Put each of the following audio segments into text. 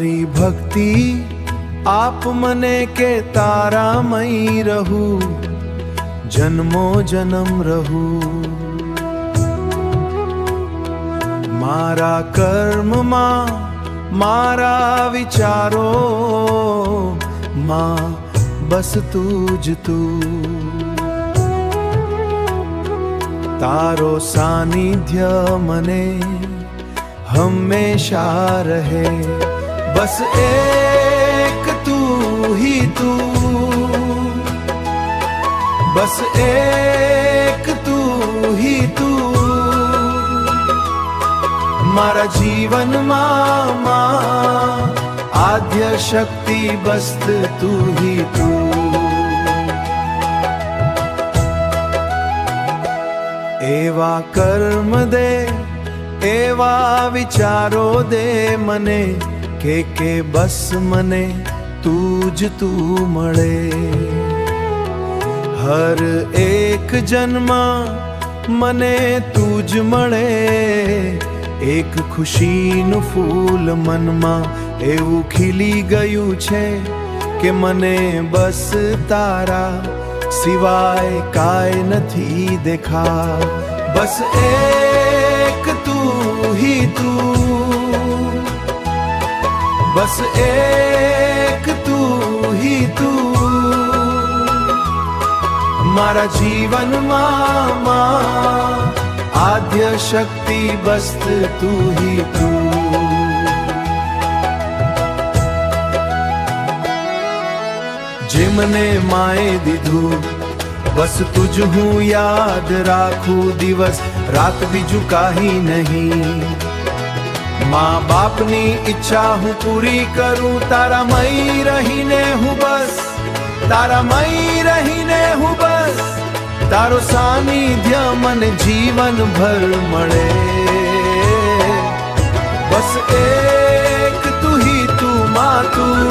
તારી ભક્તિ આપ મને કે તારામય રહું, જન્મો જન્મ રહું. મારા કર્મમાં મારા વિચારો માં બસ તું જ તું. તારો સાનિધ્ય મને હંમેશા રહે, બસ એક તું હી તું, બસ એક તું હી તું. મારા જીવનમાં આદ્ય શક્તિ બસ તું હી તું. એવા કર્મ દે, એવા વિચારો દે મને કે બસ મને તું જ તું મળે. હર એક જન્મ મને તું જ મળે, એક ખુશીનું ફૂલ મનમાં એવું ખીલી ગયું છે કે મને બસ તારા સિવાય કાંઈ નથી દેખા. બસ એક તું હી તું, બસ એક તું હી તું. મારા જીવનમાં આદ્ય શક્તિ બસ તું હી તું. જે મને માએ દીધું બસ તુજ હું યાદ રાખું, દિવસ રાત બીજું કાંઈ નહીં. માँ બાપની ઈચ્છા હું પૂરી કરું, તારા મય રહીને હું બસ, તારા મય રહીને હું બસ. તારો સાનિધ્ય મને જીવન ભર મળે, બસ એક તું હી તું માં તું.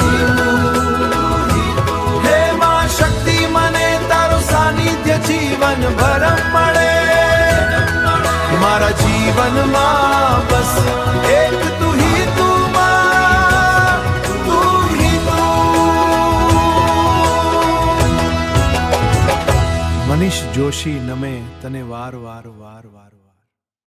હે માં શક્તિ મને તારો સાનિધ્ય જીવન ભર મળે. મારા જીવનમાં બસ એક તું હી તું માં, તું હી તું. મનીષ જોશી નમે તને વાર વાર વાર વાર.